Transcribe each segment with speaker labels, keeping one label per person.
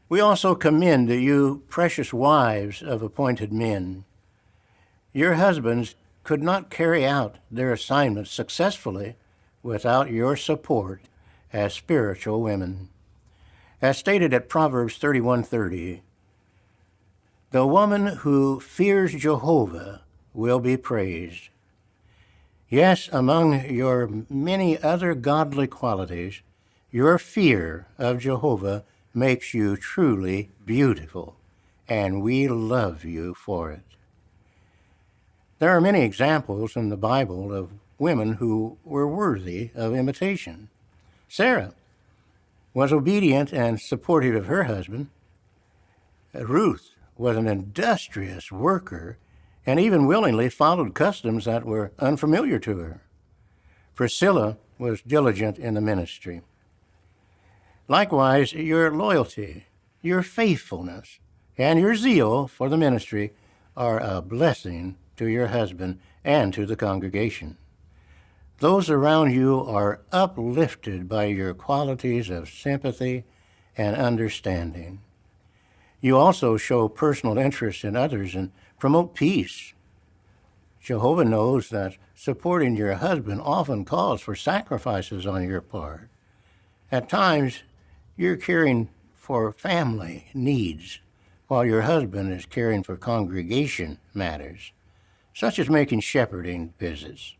Speaker 1: We also commend you, precious wives of appointed men. Your husbands could not carry out their assignments successfully without your support as spiritual women. As stated at Proverbs 31:30, the woman who fears Jehovah will be praised. Yes, among your many other godly qualities, your fear of Jehovah makes you truly beautiful, and we love you for it. There are many examples in the Bible of women who were worthy of imitation. Sarah was obedient and supportive of her husband. Ruth was an industrious worker and even willingly followed customs that were unfamiliar to her. Priscilla was diligent in the ministry. Likewise, your loyalty, your faithfulness, and your zeal for the ministry are a blessing to your husband and to the congregation. Those around you are uplifted by your qualities of sympathy and understanding. You also show personal interest in others and promote peace. Jehovah knows that supporting your husband often calls for sacrifices on your part. At times, you're caring for family needs, while your husband is caring for congregation matters, such as making shepherding visits.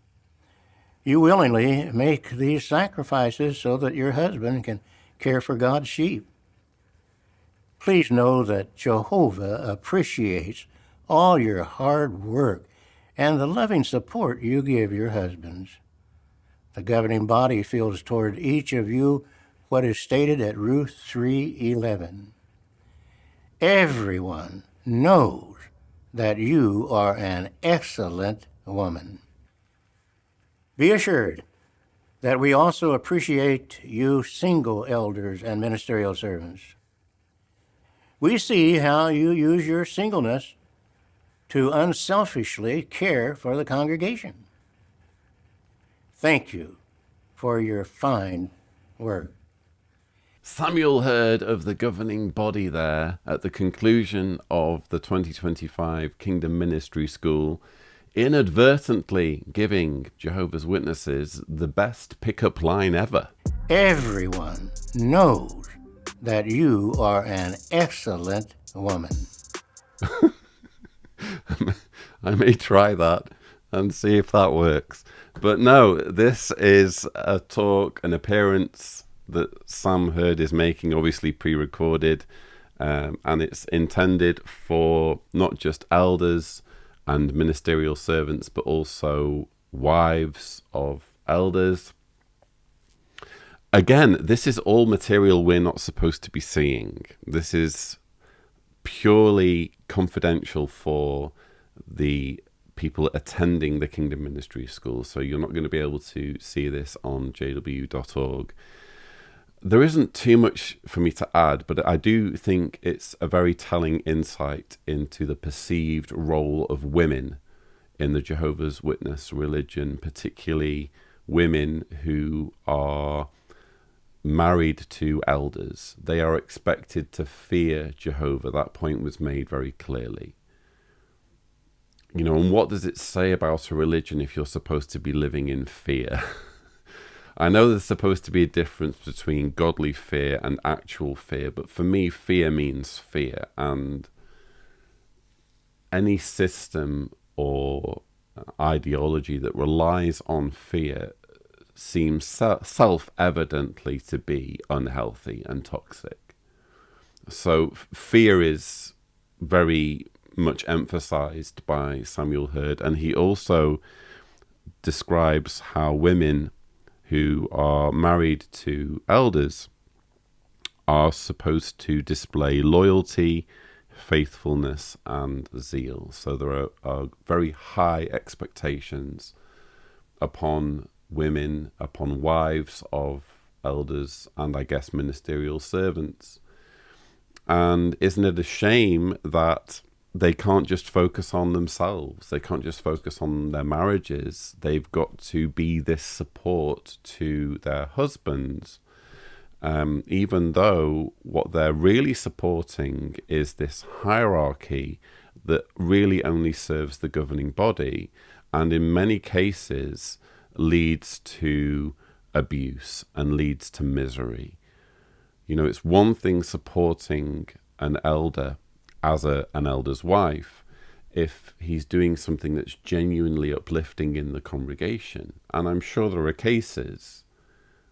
Speaker 1: You willingly make these sacrifices so that your husband can care for God's sheep. Please know that Jehovah appreciates all your hard work and the loving support you give your husbands. The governing body feels toward each of you what is stated at Ruth 3:11. Everyone knows that you are an excellent woman. Be assured that we also appreciate you single elders and ministerial servants. We see how you use your singleness to unselfishly care for the congregation. Thank you for your fine work.
Speaker 2: Samuel heard of the governing body there at the conclusion of the 2025 Kingdom Ministry School, inadvertently giving Jehovah's Witnesses the best pickup line ever.
Speaker 1: Everyone knows that you are an excellent woman.
Speaker 2: I may try that and see if that works. But no, this is a talk, an appearance that Sam Hurd is making, obviously pre-recorded, and it's intended for not just elders and ministerial servants, but also wives of elders. Again, this is all material we're not supposed to be seeing. This is purely confidential for the people attending the Kingdom Ministry School, so you're not going to be able to see this on jw.org. There isn't too much for me to add, but I do think it's a very telling insight into the perceived role of women in the Jehovah's Witness religion, particularly women who are married to elders. They are expected to fear Jehovah. That point was made very clearly. You know, and what does it say about a religion if you're supposed to be living in fear? I know there's supposed to be a difference between godly fear and actual fear, but for me, fear means fear. And any system or ideology that relies on fear seems self-evidently to be unhealthy and toxic. So fear is very much emphasized by Samuel Hurd, and he also describes how women who are married to elders are supposed to display loyalty, faithfulness, and zeal. So there are very high expectations upon women, upon wives of elders, and I guess ministerial servants. And isn't it a shame that they can't just focus on themselves? They can't just focus on their marriages. They've got to be this support to their husbands. even though what they're really supporting is this hierarchy that really only serves the governing body, and in many cases leads to abuse and leads to misery. You know, it's one thing supporting an elder as an elder's wife if he's doing something that's genuinely uplifting in the congregation. And I'm sure there are cases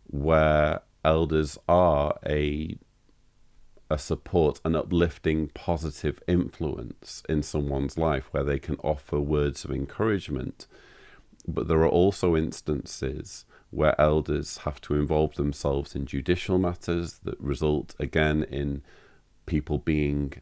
Speaker 2: where elders are a support, an uplifting, positive influence in someone's life where they can offer words of encouragement. But there are also instances where elders have to involve themselves in judicial matters that result again in people being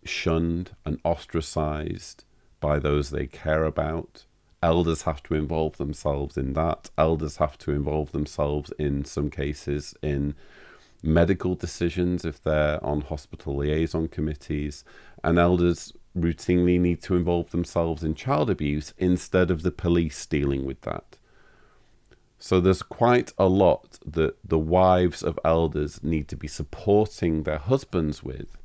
Speaker 2: shunned and ostracized by those they care about. Elders have to involve themselves in that. Elders have to involve themselves in some cases in medical decisions if they're on hospital liaison committees, and elders routinely need to involve themselves in child abuse instead of the police dealing with that. So there's quite a lot that the wives of elders need to be supporting their husbands with,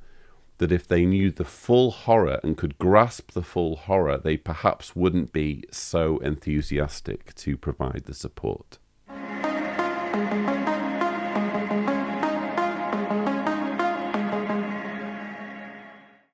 Speaker 2: that if they knew the full horror and could grasp the full horror, they perhaps wouldn't be so enthusiastic to provide the support.